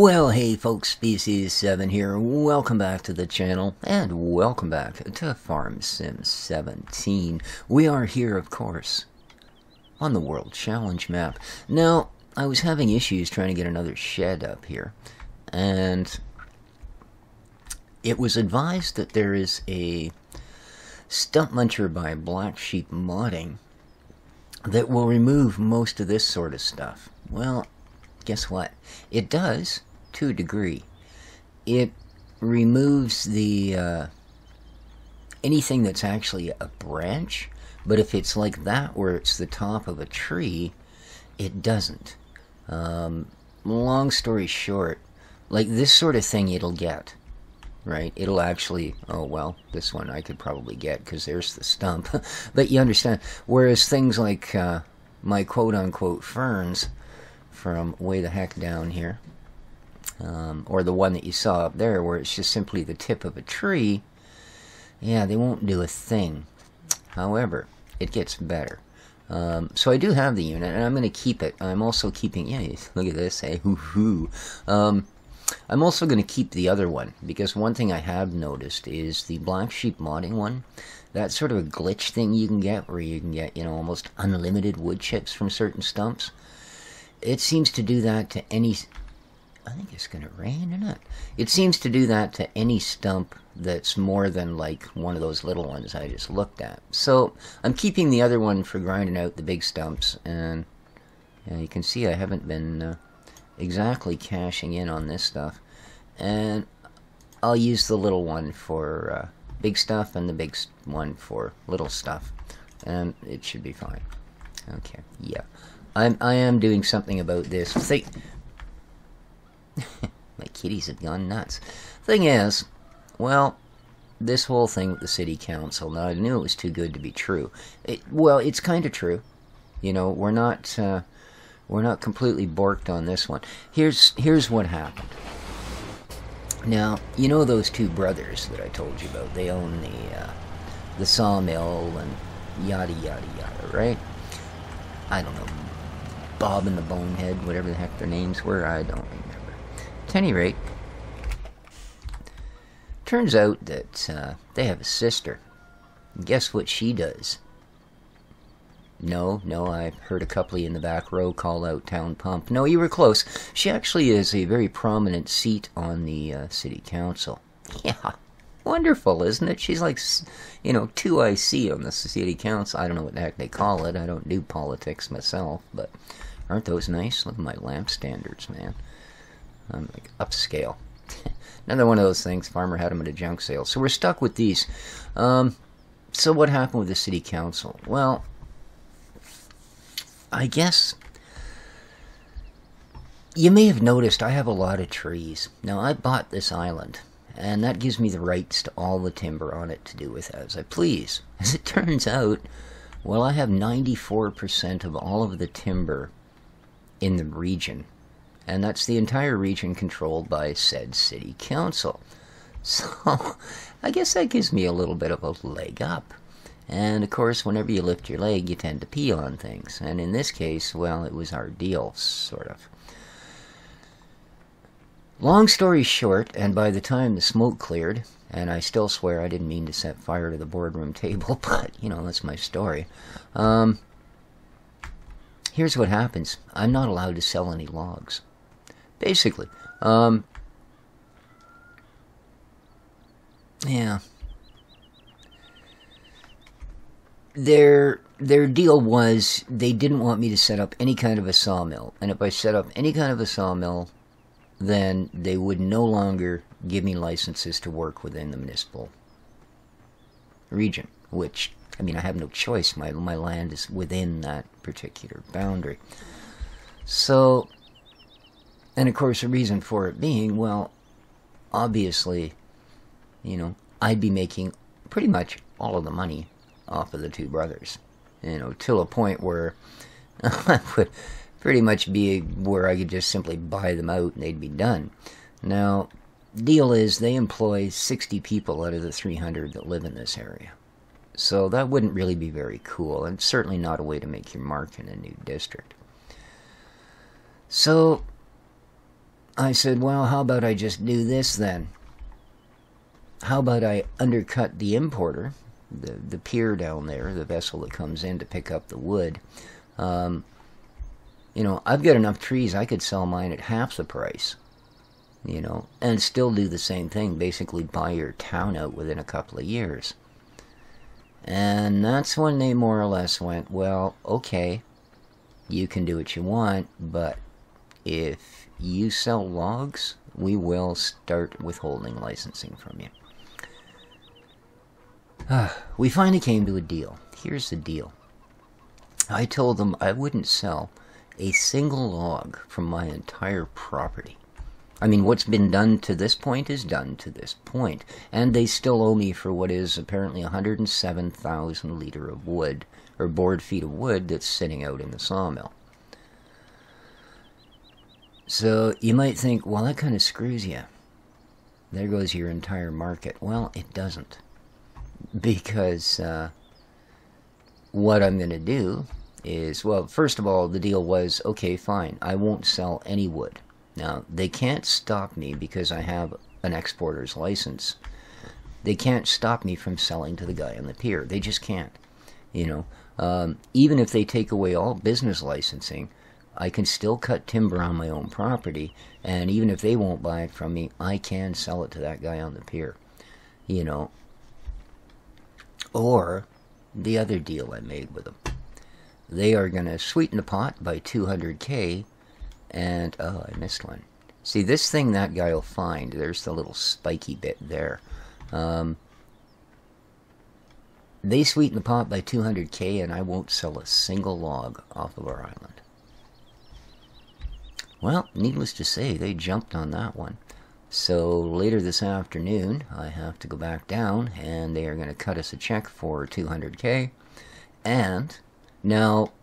Well, hey folks, Species7 here. Welcome back to the channel, and welcome back to Farm Sim 17. We are here, of course, on the World Challenge map. Now, I was having issues trying to get another shed up here, and it was advised that there is a stump muncher by Black Sheep Modding that will remove most of this sort of stuff. Well, guess what? It does, to a degree. It removes the anything that's actually a branch, but if it's like that where it's the top of a tree, it doesn't. Long story short, like this sort of thing it'll get, right? It'll actually, oh well, this one I could probably get because there's the stump. But you understand, whereas things like my quote-unquote ferns from way the heck down here, or the one that you saw up there where it's just simply the tip of a tree, yeah, they won't do a thing. However, it gets better. So I do have the unit, and I'm going to keep it. I'm also keeping, yeah, look at this, hey, hoo-hoo. I'm also going to keep the other one, because one thing I have noticed is the Black Sheep Modding one, that sort of a glitch thing you can get, where you can get, you know, almost unlimited wood chips from certain stumps. It seems to do that to any... I think it's going to rain or not. It seems to do that to any stump that's more than like one of those little ones I just looked at. So I'm keeping the other one for grinding out the big stumps. And you can see I haven't been exactly cashing in on this stuff. And I'll use the little one for big stuff and the big one for little stuff. And it should be fine. Okay, yeah. I am doing something about this. My kitties have gone nuts. Thing is, well, this whole thing with the city council, now I knew it was too good to be true. Well, it's kind of true. You know, we're not completely borked on this one. Here's what happened. Now, you know those two brothers that I told you about? They own the sawmill and yada yada yada, right? I don't know. Bob and the Bonehead, whatever the heck their names were, I don't remember. At any rate, turns out that they have a sister. And guess what she does? No, I heard a couple in the back row call out Town Pump. No, you were close. She actually is a very prominent seat on the city council. Yeah, wonderful, isn't it? She's like, you know, 2IC on the city council. I don't know what the heck they call it. I don't do politics myself, but... aren't those nice? Look at my lamp standards, man. I'm like upscale. Another one of those things. Farmer had them at a junk sale. So we're stuck with these. So what happened with the city council? Well, I guess you may have noticed I have a lot of trees. Now, I bought this island, and that gives me the rights to all the timber on it to do with as I please. As it turns out, well, I have 94% of all of the timber in the region, and that's the entire region controlled by said city council. So I guess that gives me a little bit of a leg up. And of course, whenever you lift your leg, you tend to pee on things, and in this case, well, it was our deal, sort of. Long story short, and by the time the smoke cleared, and I still swear I didn't mean to set fire to the boardroom table, but you know, that's my story. Here's what happens. I'm not allowed to sell any logs. Basically. Yeah. Their deal was they didn't want me to set up any kind of a sawmill. And if I set up any kind of a sawmill, then they would no longer give me licenses to work within the municipal region, which... I mean, I have no choice. My land is within that particular boundary. So, and of course, the reason for it being, well, obviously, you know, I'd be making pretty much all of the money off of the two brothers. You know, till a point where I would pretty much be where I could just simply buy them out and they'd be done. Now, deal is they employ 60 people out of the 300 that live in this area. So that wouldn't really be very cool, and certainly not a way to make your mark in a new district. So I said, well, how about I just do this then? How about I undercut the importer, the pier down there, the vessel that comes in to pick up the wood? You know, I've got enough trees, I could sell mine at half the price, you know, and still do the same thing, basically buy your town out within a couple of years. And that's when they more or less went, well, okay, you can do what you want, but if you sell logs, we will start withholding licensing from you. We finally came to a deal. Here's the deal. I told them I wouldn't sell a single log from my entire property. I mean, what's been done to this point is done to this point. And they still owe me for what is apparently 107,000 liter of wood, or board feet of wood that's sitting out in the sawmill. So you might think, well, that kind of screws you. There goes your entire market. Well, it doesn't. Because what I'm going to do is, well, first of all, the deal was, okay, fine, I won't sell any wood. Now, they can't stop me because I have an exporter's license. They can't stop me from selling to the guy on the pier. They just can't. You know, even if they take away all business licensing, I can still cut timber on my own property, and even if they won't buy it from me, I can sell it to that guy on the pier. You know, or the other deal I made with them. They are going to sweeten the pot by 200K, and, oh, I missed one. See, this thing that guy will find, there's the little spiky bit there. They sweeten the pot by 200K, and I won't sell a single log off of our island. Well, needless to say, they jumped on that one. So later this afternoon, I have to go back down, and they are going to cut us a check for 200K. And now,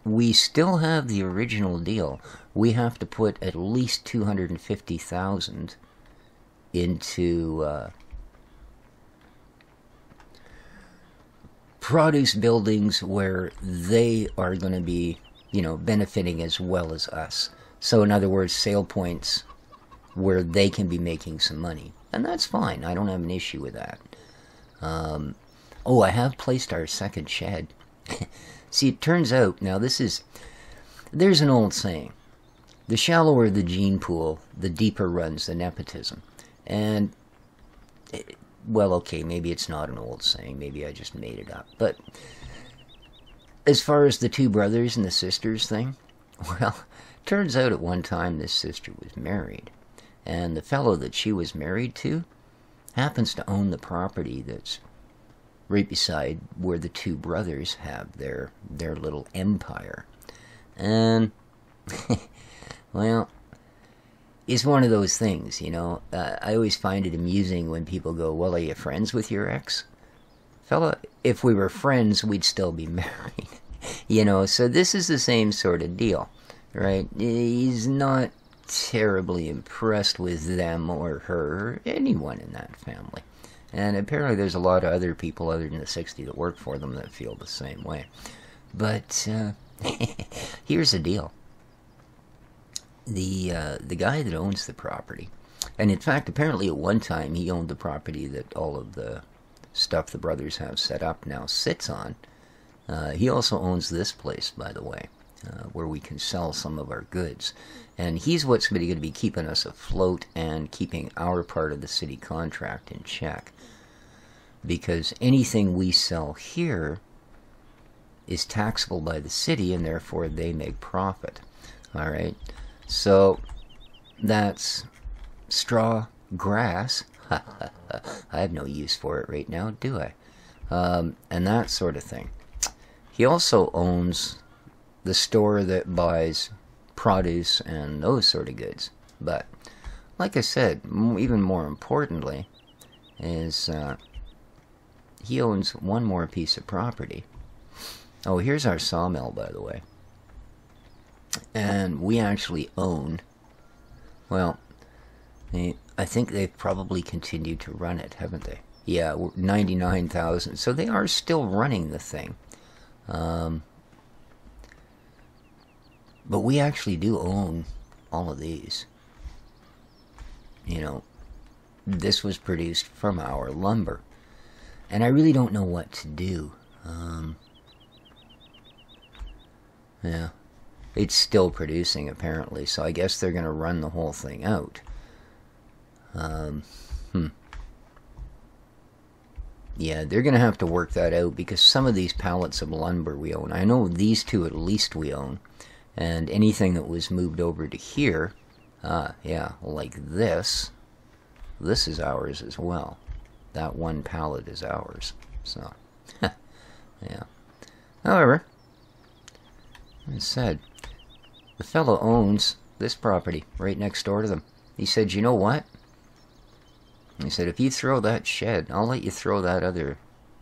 we still have the original deal. We have to put at least 250,000 into produce buildings where they are going to be, you know, benefiting as well as us. So in other words, sale points where they can be making some money. And that's fine. I don't have an issue with that. Oh, I have placed our second shed. See, it turns out, now there's an old saying. The shallower the gene pool, the deeper runs the nepotism. And, well, okay, maybe it's not an old saying. Maybe I just made it up. But as far as the two brothers and the sisters thing, well, turns out at one time this sister was married. And the fellow that she was married to happens to own the property that's right beside where the two brothers have their little empire. And, well, it's one of those things, you know. I always find it amusing when people go, well, are you friends with your ex? Fella, if we were friends, we'd still be married. You know, so this is the same sort of deal, right? He's not terribly impressed with them or her or anyone in that family. And apparently there's a lot of other people other than the 60 that work for them that feel the same way. But here's the deal. The guy that owns the property, and in fact apparently at one time he owned the property that all of the stuff the brothers have set up now sits on. He also owns this place, by the way, where we can sell some of our goods. And he's what's going to be keeping us afloat and keeping our part of the city contract in check. Because anything we sell here is taxable by the city, and therefore they make profit. All right? So that's straw, grass. I have no use for it right now, do I? And that sort of thing. He also owns the store that buys produce and those sort of goods. But like I said, even more importantly is he owns one more piece of property. Oh, here's our sawmill, by the way. And we actually own, well, I think they've probably continued to run it, haven't they? Yeah, 99,000. So they are still running the thing. But we actually do own all of these. you know, this was produced from our lumber. And I really don't know what to do. Yeah. It's still producing, apparently, so I guess they're going to run the whole thing out. Yeah, they're going to have to work that out, because some of these pallets of lumber we own, I know these two at least we own, and anything that was moved over to here, yeah, like this is ours as well. That one pallet is ours, so, yeah. However, as I said, the fellow owns this property right next door to them. He said, you know what? He said, if you throw that shed, I'll let you throw that other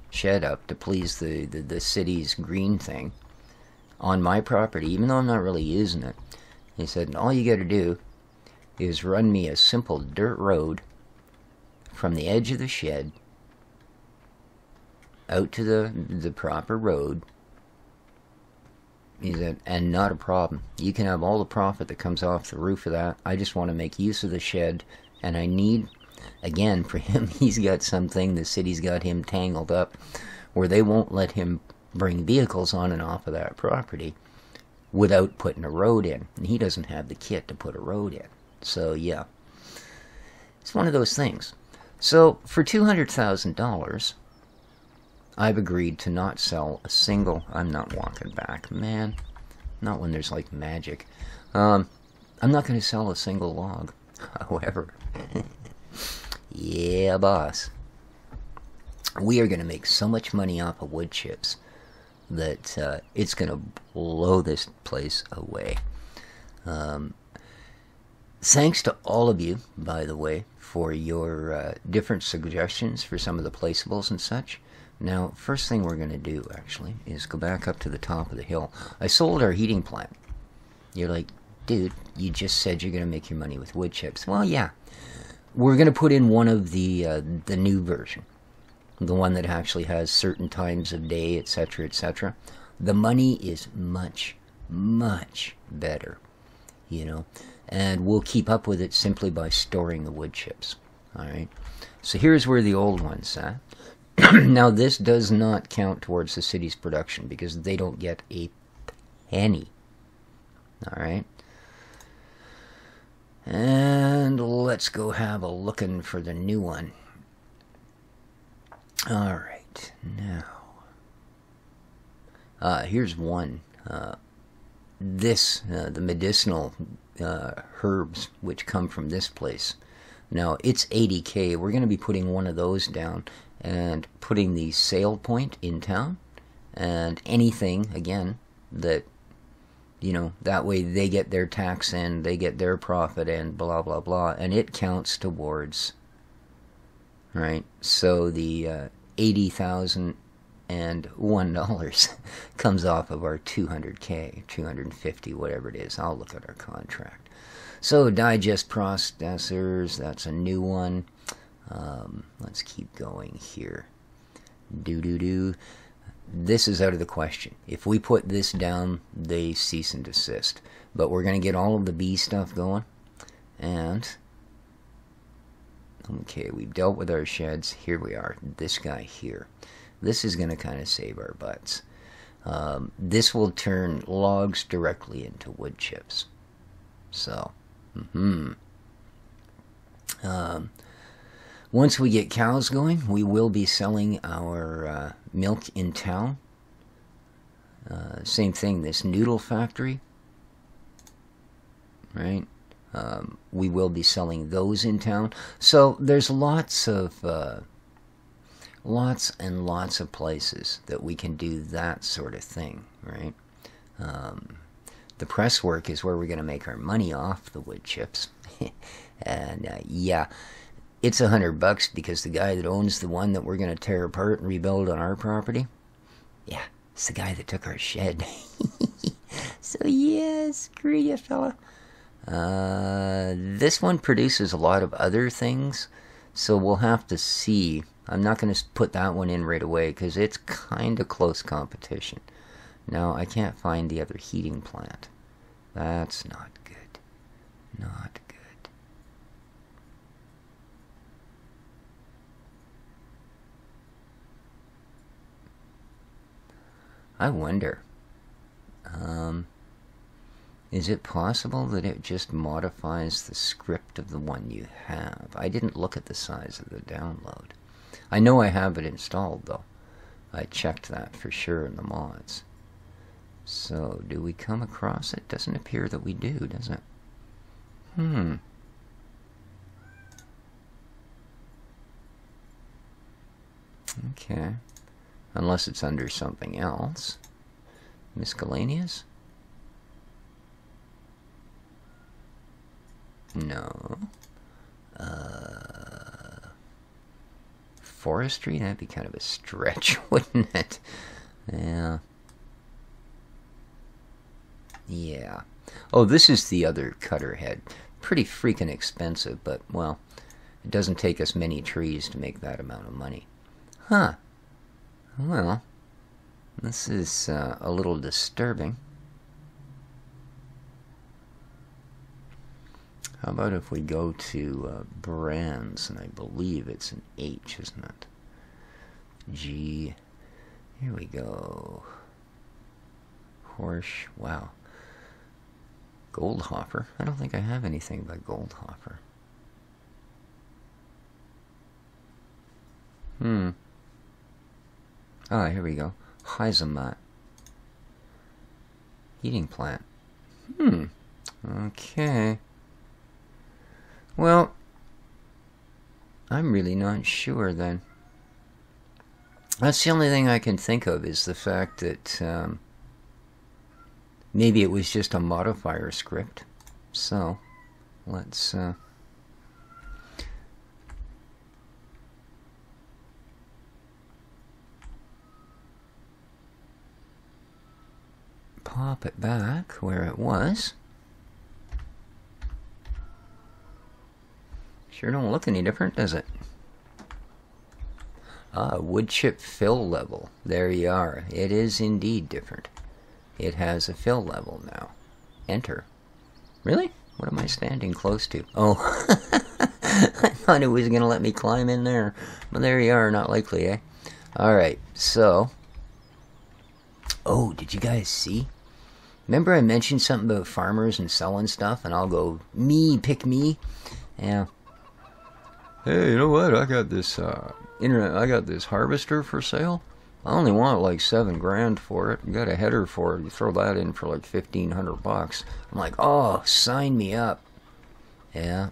shed up to please the city's green thing on my property, even though I'm not really using it. He said, all you got to do is run me a simple dirt road from the edge of the shed out to the proper road. He said, and not a problem. You can have all the profit that comes off the roof of that. I just want to make use of the shed, and I need, again, for him, he's got something, the city's got him tangled up, where they won't let him bring vehicles on and off of that property without putting a road in. And he doesn't have the kit to put a road in. So, yeah. It's one of those things. So, for $200,000... I've agreed to not sell a single... I'm not walking back, man. Not when there's, like, magic. I'm not going to sell a single log. However, yeah, boss. We are going to make so much money off of wood chips that it's going to blow this place away. Thanks to all of you, by the way, for your different suggestions for some of the placeables and such. Now, first thing we're going to do, actually, is go back up to the top of the hill. I sold our heating plant. You're like, dude, you just said you're going to make your money with wood chips. Well, yeah. We're going to put in one of the new version. The one that actually has certain times of day, etc., etc. The money is much, much better, you know. And we'll keep up with it simply by storing the wood chips. All right. So here's where the old one's sat. Now, this does not count towards the city's production because they don't get a penny. All right. And let's go have a looking for the new one. All right. Now, here's one. The medicinal herbs which come from this place. Now, it's 80K. We're going to be putting one of those down and putting the sale point in town, and anything, again, that, you know, that way they get their tax in, they get their profit in, blah, blah, blah, and it counts towards, right? So the $80,001 comes off of our 200K, 250, whatever it is. I'll look at our contract. So digest processors, that's a new one. Let's keep going here. This is out of the question. If we put this down, they cease and desist. But we're going to get all of the bee stuff going. And, okay, we've dealt with our sheds. Here we are. This guy here. This is going to kind of save our butts. This will turn logs directly into wood chips. So, once we get cows going, we will be selling our milk in town. Same thing, this noodle factory, right? We will be selling those in town. So there's lots and lots of places that we can do that sort of thing, right? The press work is where we're going to make our money off the wood chips. And yeah, it's $100 because the guy that owns the one that we're going to tear apart and rebuild on our property, yeah, it's the guy that took our shed. So yeah, screw you, fella. This one produces a lot of other things, so we'll have to see. I'm not going to put that one in right away because it's kind of close competition. Now, I can't find the other heating plant. That's not good. Not good. I wonder, is it possible that it just modifies the script of the one you have? I didn't look at the size of the download. I know I have it installed, though. I checked that for sure in the mods. So, do we come across it? Doesn't appear that we do, does it? Okay. Unless it's under something else. Miscellaneous? No. Forestry? That'd be kind of a stretch, wouldn't it? Yeah. Yeah. Oh, this is the other cutter head. Pretty freaking expensive, but, well, it doesn't take us many trees to make that amount of money. Huh. Well, this is a little disturbing. How about if we go to brands, and I believe it's an H, isn't it? G. Here we go. Horsch. Wow. Goldhopper. I don't think I have anything by Goldhopper. Ah, here we go. Heisemat. Heating plant. Okay. Well, I'm really not sure then. That's the only thing I can think of, is the fact that maybe it was just a modifier script. So, let's pop it back where it was. Sure don't look any different, does it? Ah, wood chip fill level. There you are. It is indeed different. It has a fill level now. Enter. Really? What am I standing close to? Oh, I thought it was going to let me climb in there. But there you are, not likely, eh? Alright, so. Oh, did you guys see? Remember I mentioned something about farmers and selling stuff, and I'll go, me, pick me? Yeah. Hey, you know what? I got this I got this harvester for sale. I only want like $7 grand for it. You got a header for it. You throw that in for like $1,500. I'm like, oh, sign me up. Yeah.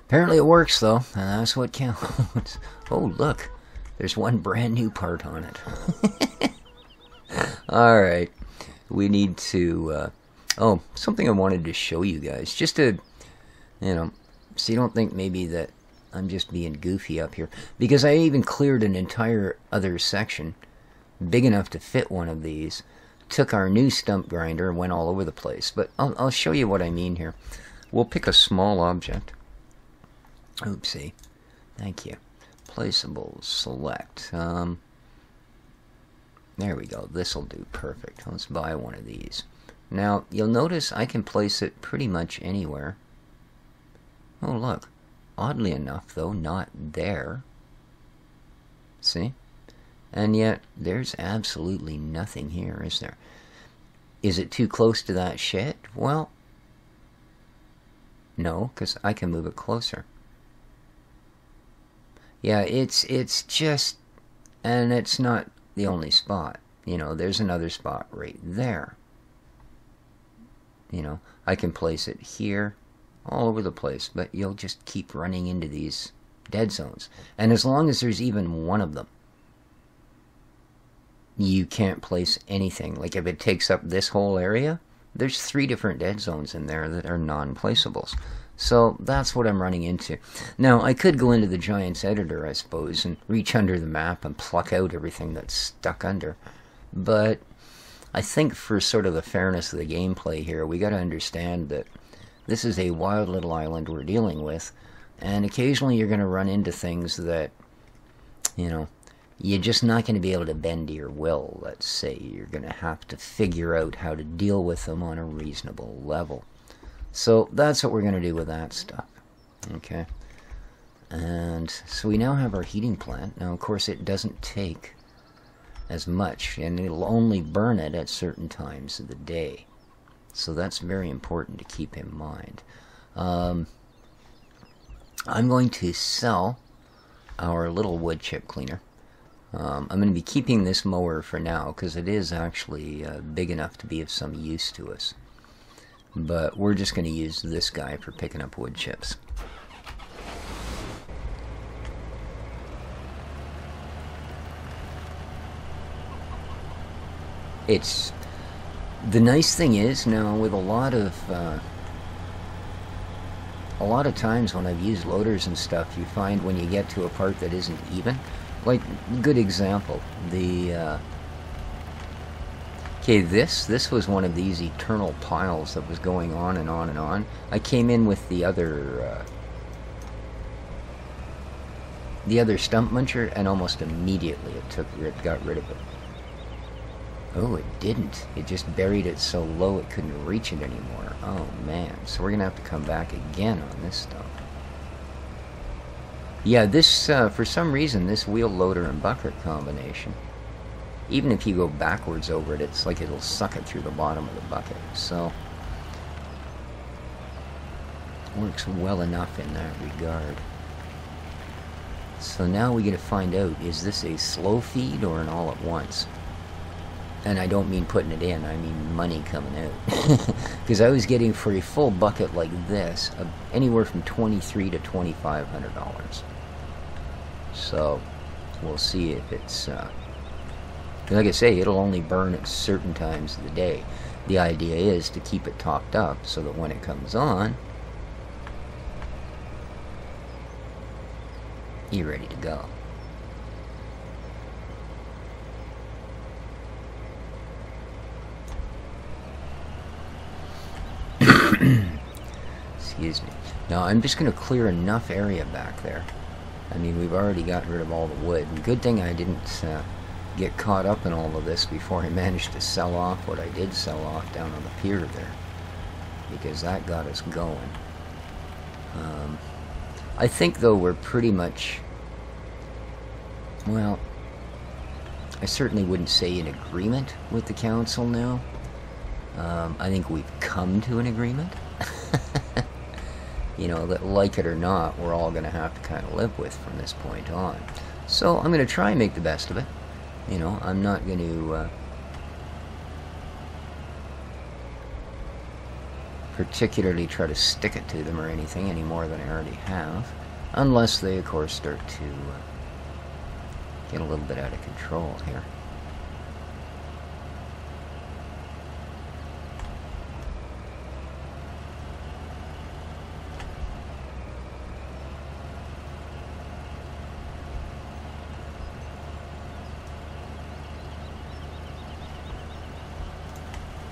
Apparently it works though, and that's what counts. Oh, look, there's one brand new part on it. All right, we need to. Oh, something I wanted to show you guys, just to, so you don't think maybe that I'm just being goofy up here, because I even cleared an entire other section big enough to fit one of these, took our new stump grinder and went all over the place. But I'll show you what I mean here. We'll pick a small object. Oopsie. Thank you. Placeable. Select. There we go. This'll do perfect. Let's buy one of these. Now, you'll notice I can place it pretty much anywhere. Oh, look. Oddly enough, though, not there. See? And yet, there's absolutely nothing here, is there? Is it too close to that shed? Well, no, because I can move it closer. Yeah, it's just, and it's not the only spot. There's another spot right there. I can place it here, all over the place, but you'll just keep running into these dead zones. And as long as there's even one of them, you can't place anything. Like if it takes up this whole area, there's 3 different dead zones in there that are non-placeables. So that's what I'm running into. Now, I could go into the Giants editor, I suppose, and reach under the map and pluck out everything that's stuck under. But I think for sort of the fairness of the gameplay here, we got to understand that this is a wild little island we're dealing with, and occasionally you're going to run into things that, you're just not going to be able to bend to your will, let's say. You're going to have to figure out how to deal with them on a reasonable level. So that's what we're going to do with that stuff. Okay. And so we now have our heating plant. Now, of course, it doesn't take as much, and it'll only burn it at certain times of the day. So that's very important to keep in mind. I'm going to sell our little wood chip cleaner. I'm going to be keeping this mower for now because it is actually big enough to be of some use to us. But we're just going to use this guy for picking up wood chips. It's the nice thing is now with a lot of times when I've used loaders and stuff, you find when you get to a part that isn't even, like good example, the okay, this was one of these eternal piles that was going on and on and on. I came in with the other stump muncher, and almost immediately it got rid of it. Oh, it didn't. It just buried it so low it couldn't reach it anymore. Oh, man. So we're going to have to come back again on this stuff. Yeah, this, for some reason, this wheel loader and bucket combination, even if you go backwards over it, it's like it'll suck it through the bottom of the bucket. So, works well enough in that regard. So now we got to find out, is this a slow feed or an all at once? And I don't mean putting it in, I mean money coming out. Because I was getting for a full bucket like this, anywhere from $2,300 to $2,500. So, we'll see if it's, like I say, it'll only burn at certain times of the day. The idea is to keep it topped up so that when it comes on, you're ready to go. Excuse me. Now I'm just going to clear enough area back there. I mean, we've already gotten rid of all the wood. And good thing I didn't get caught up in all of this before I managed to sell off what I did sell off down on the pier there, because that got us going. I think, though, we're pretty much, well, I certainly wouldn't say in agreement with the council now. I think we've come to an agreement. You know, that like it or not, we're all going to have to kind of live with from this point on. So I'm going to try and make the best of it. You know, I'm not going to particularly try to stick it to them or anything any more than I already have. Unless they, of course, start to get a little bit out of control here.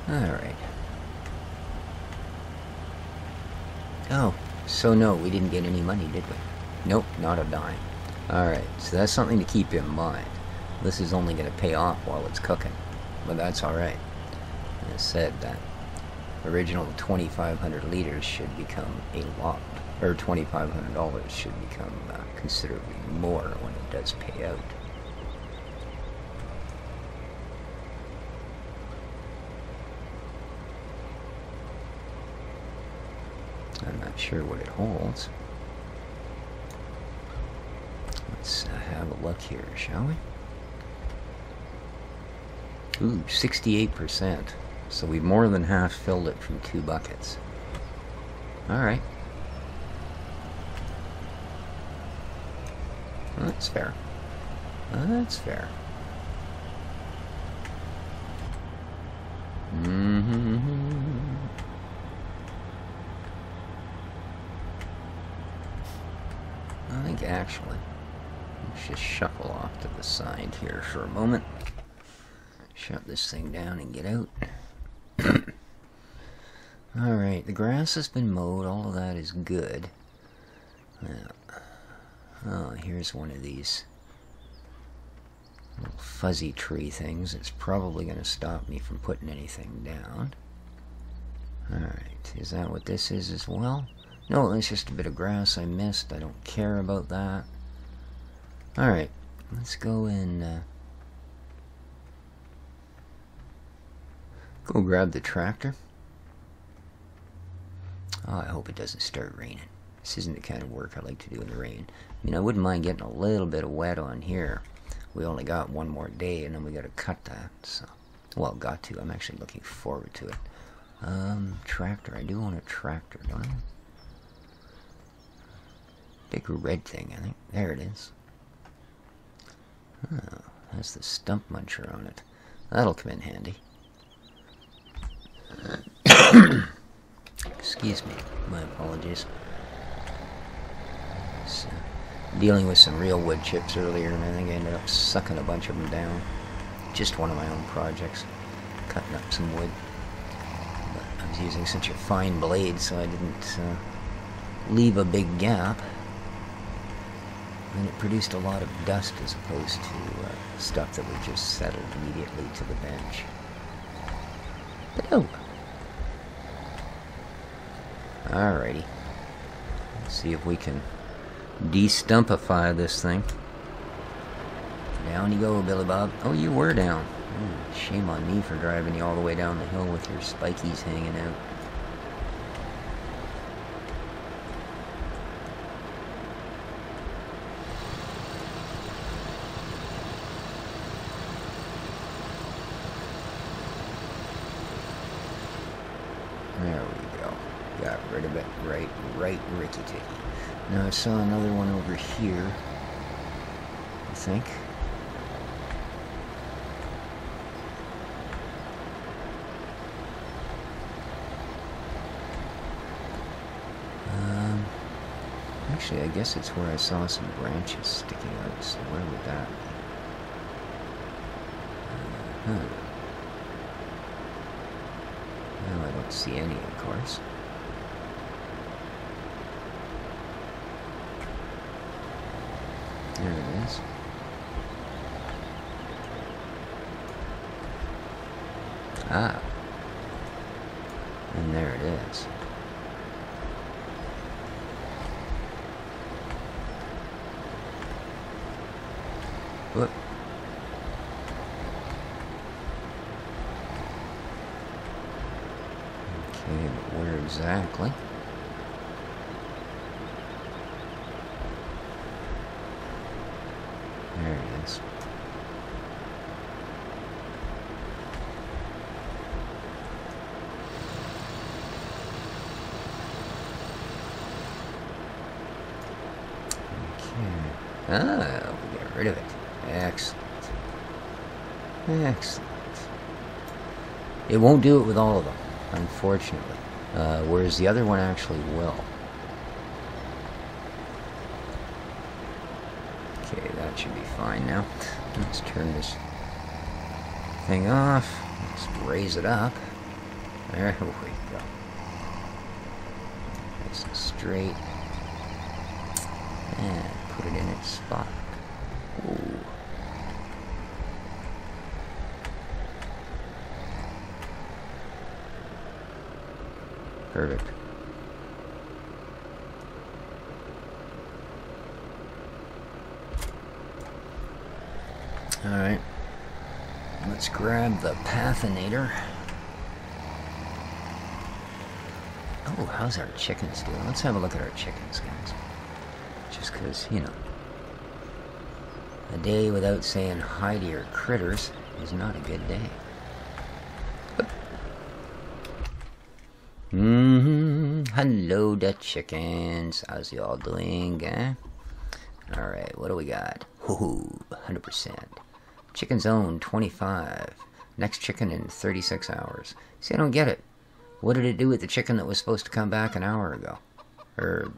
Alright. Oh, so no, we didn't get any money, did we? Nope, not a dime. Alright, so that's something to keep in mind. This is only going to pay off while it's cooking. But that's alright. As I said, that original 2,500 liters should become a lot, or $2,500 should become considerably more when it does pay out. I'm not sure what it holds. Let's have a look here, shall we? Ooh, 68%. So we more than half filled it from 2 buckets. Alright. Well, that's fair. That's fair. I think actually, let's just shuffle off to the side here for a moment. Shut this thing down and get out. Alright, the grass has been mowed, all of that is good. Oh, here's one of these little fuzzy tree things. It's probably going to stop me from putting anything down. Alright, is that what this is as well? No, it's just a bit of grass I missed. I don't care about that. Alright, let's go and Go grab the tractor. Oh, I hope it doesn't start raining. This isn't the kind of work I like to do in the rain. I mean, I wouldn't mind getting a little bit of wet on here. We only got one more day, and then we got to cut that. So, well, got to. I'm actually looking forward to it. Tractor. I do own a tractor, don't I? Big red thing, I think. There it is. Oh, has the stump muncher on it. That'll come in handy. Excuse me. My apologies. So, dealing with some real wood chips earlier, and I think I ended up sucking a bunch of them down. Just one of my own projects. Cutting up some wood. But I was using such a fine blade, so I didn't leave a big gap. And it produced a lot of dust as opposed to stuff that would just settle immediately to the bench. But oh. Alrighty. Let's see if we can de-stumpify this thing. Down you go, Billy Bob. Oh, you were down. Oh, shame on me for driving you all the way down the hill with your spikies hanging out. There we go. Got rid of it. Right, Ricky Ticky. Now I saw another one over here, I think. Actually, I guess it's where I saw some branches sticking out, so where would that be? Well, I don't see any, of course. There it is. Ah. And there it is. Whoop. Okay, but where exactly? There it is. Okay. Oh, we got rid of it. Excellent. Excellent. It won't do it with all of them, unfortunately. Whereas the other one actually will. Okay, that should be fine now. Let's turn this thing off. Let's raise it up. There we go. Nice and straight. And put it in its spot. Ooh. Perfect. Alright. Let's grab the Pathinator. Oh, how's our chickens doing? Let's have a look at our chickens, guys. Just because, you know, a day without saying hi to your critters is not a good day. Hello, the chickens. How's y'all doing, eh? Alright, what do we got? Ooh, 100%. Chicken zone, 25. Next chicken in 36 hours. See, I don't get it. What did it do with the chicken that was supposed to come back an hour ago? Or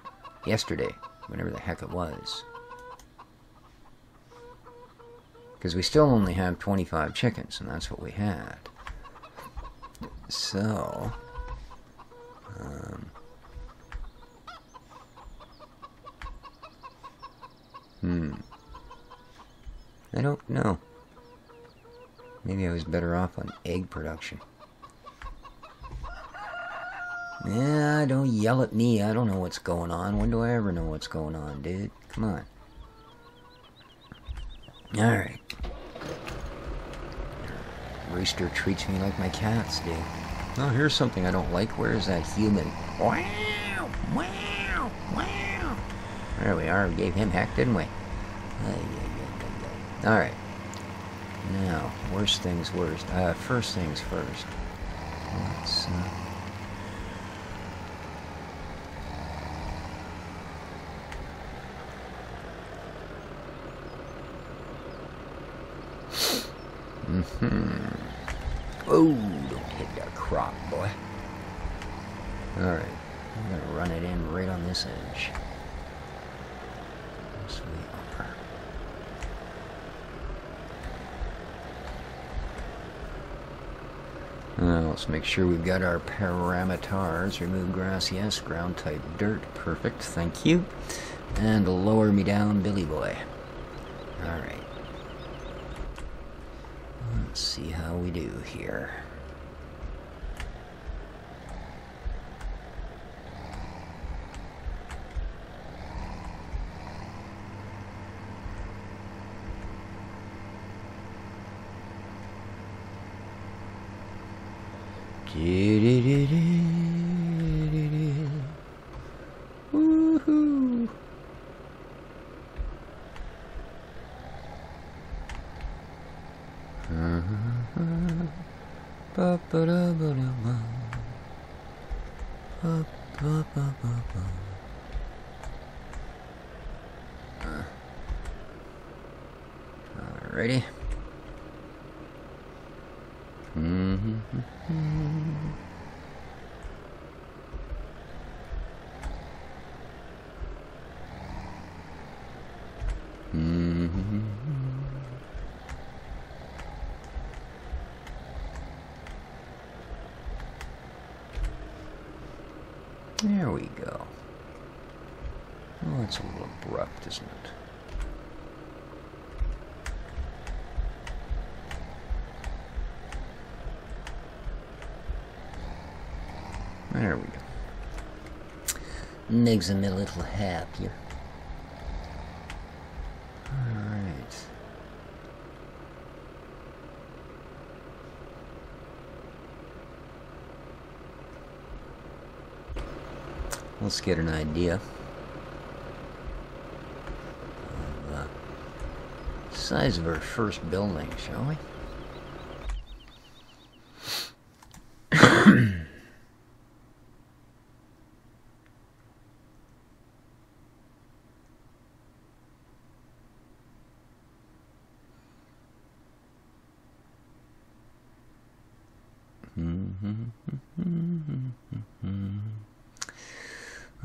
yesterday, whenever the heck it was. Because we still only have 25 chickens, and that's what we had. So... I don't know. Maybe I was better off on egg production. Yeah, don't yell at me. I don't know what's going on. When do I ever know what's going on, dude? Come on. Alright. rooster treats me like my cats do. Oh, here's something I don't like. Where is that human? Wow! Wow! Wow! There we are. We gave him heck, didn't we? Alright. Now, worst things worst. First things first. Let's, Oh, don't hit that crop, boy. Alright. I'm gonna run it in right on this edge. This way upper. Let's make sure we've got our parameters. Remove grass, yes. Ground type dirt, perfect, thank you. And lower me down, Billy boy. Alright. Let's see how we do here. Woohoo! Alrighty. There we go. Oh, that's a little abrupt, isn't it? There we go. Makes me a little happier. Alright. Let's get an idea of the size of our first building, shall we?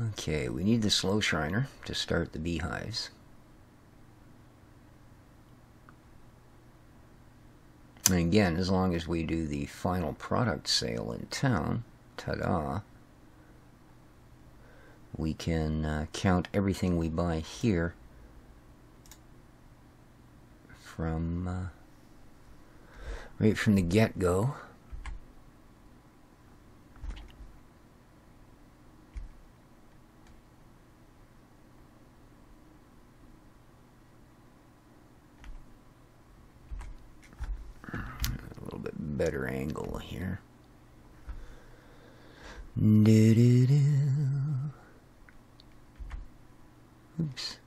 Okay, we need the slow shriner to start the beehives. And again, as long as we do the final product sale in town, ta-da, we can count everything we buy here from right from the get-go. Better angle here. Oops.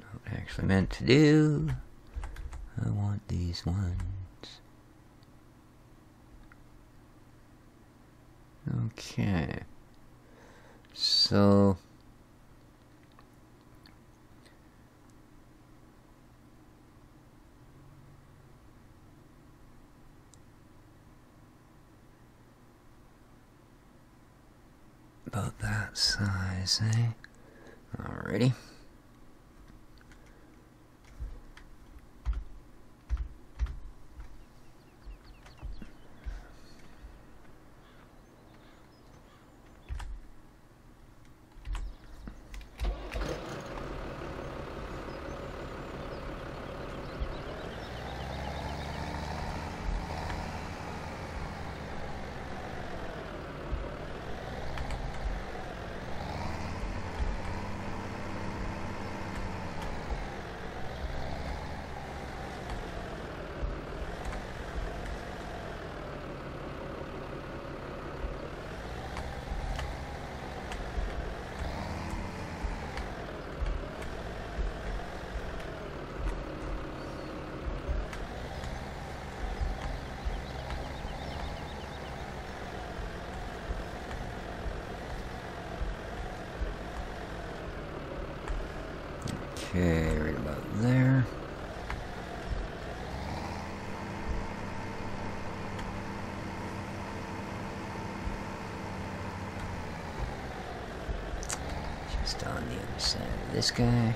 Not what I actually meant to do. I want these ones. Okay. So about that size, eh? Alrighty. Side of this guy.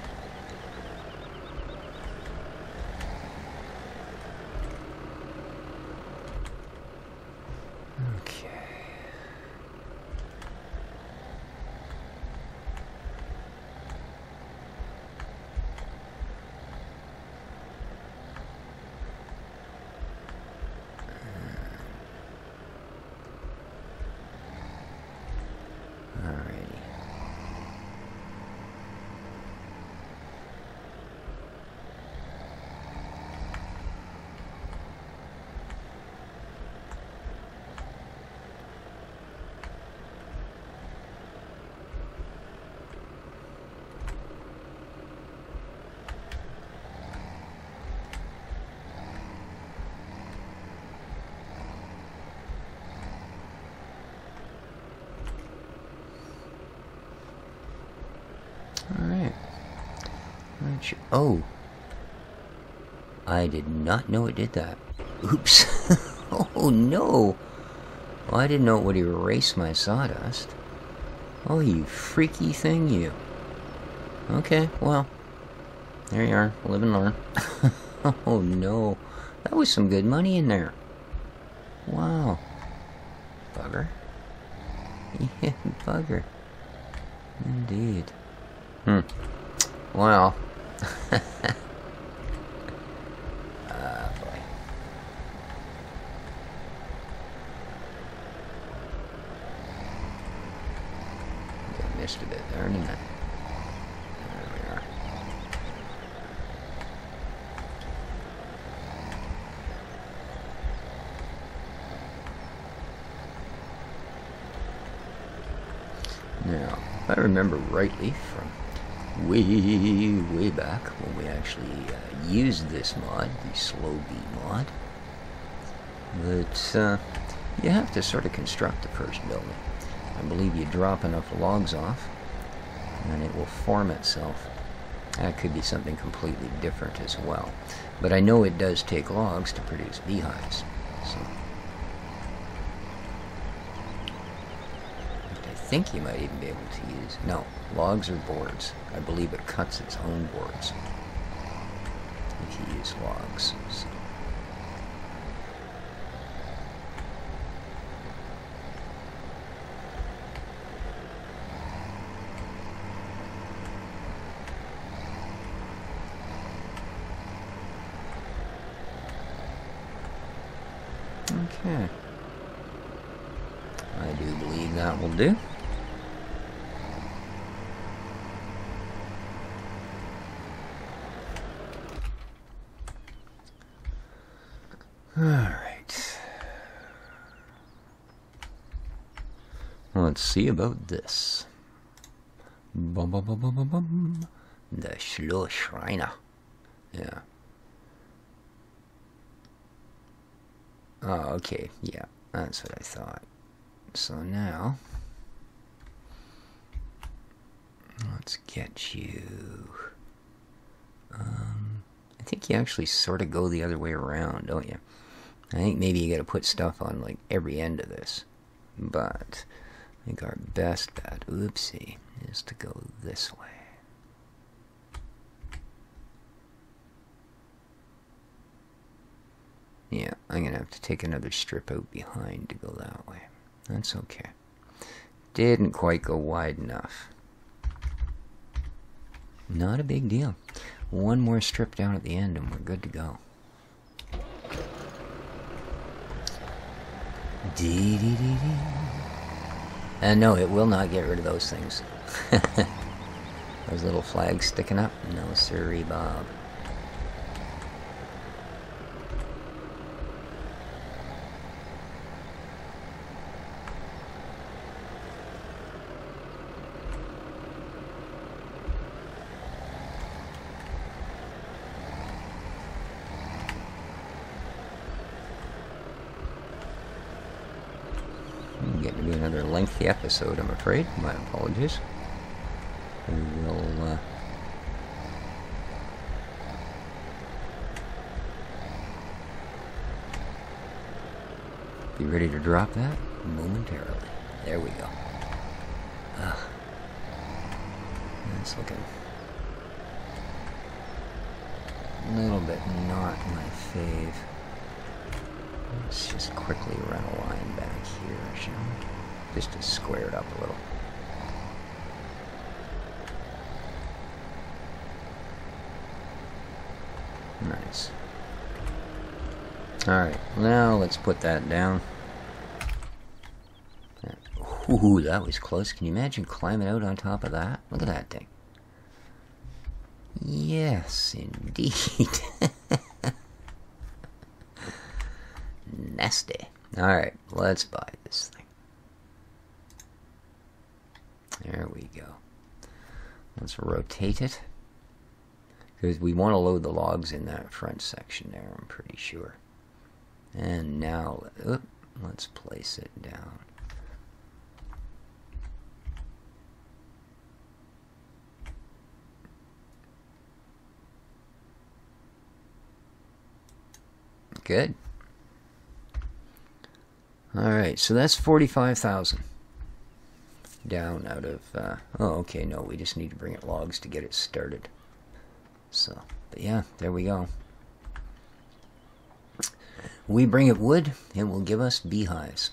Okay. Alrighty. Alright. Oh. I did not know it did that. Oops. Oh no. Well, I didn't know it would erase my sawdust. Oh, you freaky thing, you. Okay, well. There you are. Live and learn. Oh no. That was some good money in there. Wow. Bugger. Yeah, bugger. Indeed. Well. Boy. I missed a bit there, didn't I? There we are. Now, if I remember rightly from way back when we actually used this mod, the Slow B mod, that you have to sort of construct the first building. I believe you drop enough logs off and it will form itself. That could be something completely different as well. But I know it does take logs to produce beehives. So I think you might even be able to use... No, logs or boards. I believe it cuts its own boards if you use logs. So. Okay. I do believe that will do. Alright. Let's see about this. Bum bum bum bum bum bum. The Slow Shriner. Yeah. Oh, okay. Yeah, that's what I thought. So now, let's get you. I think you actually sort of go the other way around, don't you? I think maybe you got to put stuff on like every end of this, but I think our best bet, oopsie, is to go this way. Yeah, I'm gonna have to take another strip out behind to go that way. That's okay. Didn't quite go wide enough. Not a big deal. One more strip down at the end and we're good to go. And no, it will not get rid of those things. Those little flags sticking up? No, sirree, Bob. Getting to be another lengthy episode, I'm afraid. My apologies. We will be ready to drop that momentarily. There we go. It's looking a little bit not my fave. Let's just quickly run a line back here, shall we? Just to square it up a little. Nice. Alright, now let's put that down. Ooh, that was close. Can you imagine climbing out on top of that? Look at that thing. Yes, indeed. Nasty. Alright, let's buy this thing. There we go. Let's rotate it. Because we want to load the logs in that front section there, I'm pretty sure. And now, let's place it down. Good. Alright, so that's 45,000 down out of, oh, okay, no, we just need to bring it logs to get it started. So, but yeah, there we go. We bring it wood, it will give us beehives.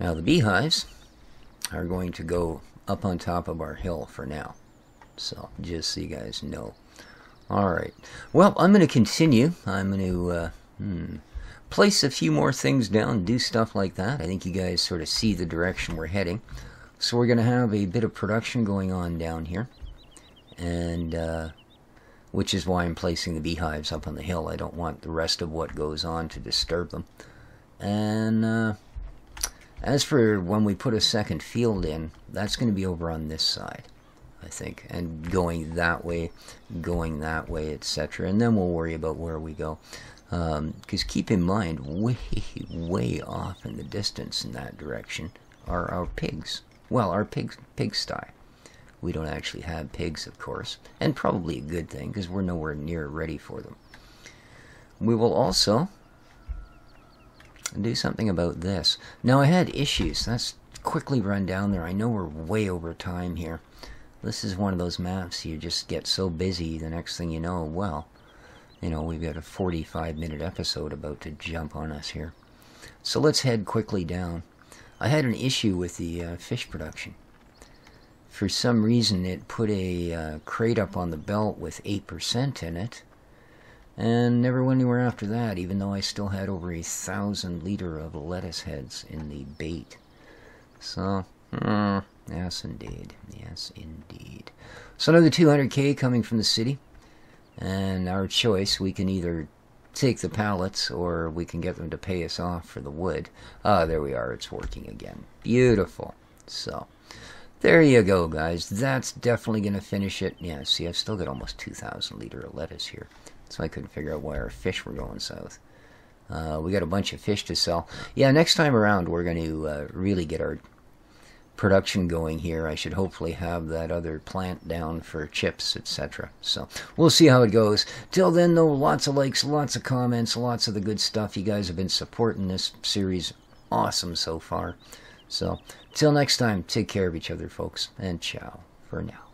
Now, the beehives are going to go up on top of our hill for now. So, just so you guys know. Alright, well, I'm going to continue. I'm going to, place a few more things down, do stuff like that. I think you guys sort of see the direction we're heading. So we're going to have a bit of production going on down here. And, which is why I'm placing the beehives up on the hill. I don't want the rest of what goes on to disturb them. And, as for when we put a second field in, that's going to be over on this side, I think. And going that way, etc. And then we'll worry about where we go. Because keep in mind, way off in the distance in that direction are our pigs. Well, our pigsty. We don't actually have pigs, of course, and probably a good thing, because we're nowhere near ready for them. We will also do something about this. Now, I had issues. Let's quickly run down there. I know we're way over time here. This is one of those maps you just get so busy, the next thing you know, well, you know, we've got a 45-minute episode about to jump on us here. So let's head quickly down. I had an issue with the fish production. For some reason, it put a crate up on the belt with 8% in it, and never went anywhere after that, even though I still had over 1,000 liter of lettuce heads in the bait. So, yes indeed, yes indeed. So another 200k coming from the city, and our choice, we can either take the pallets or we can get them to pay us off for the wood. Ah, there we are, it's working again. Beautiful. So, there you go, guys. That's definitely going to finish it. Yeah, see, I've still got almost 2,000 liter of lettuce here. So I couldn't figure out why our fish were going south. We got a bunch of fish to sell. Yeah, next time around we're going to really get our production going here. I should hopefully have that other plant down for chips, etc. So we'll see how it goes. Till then, though, lots of likes, lots of comments, lots of the good stuff. You guys have been supporting this series awesome so far. So, till next time, take care of each other, folks, and ciao for now.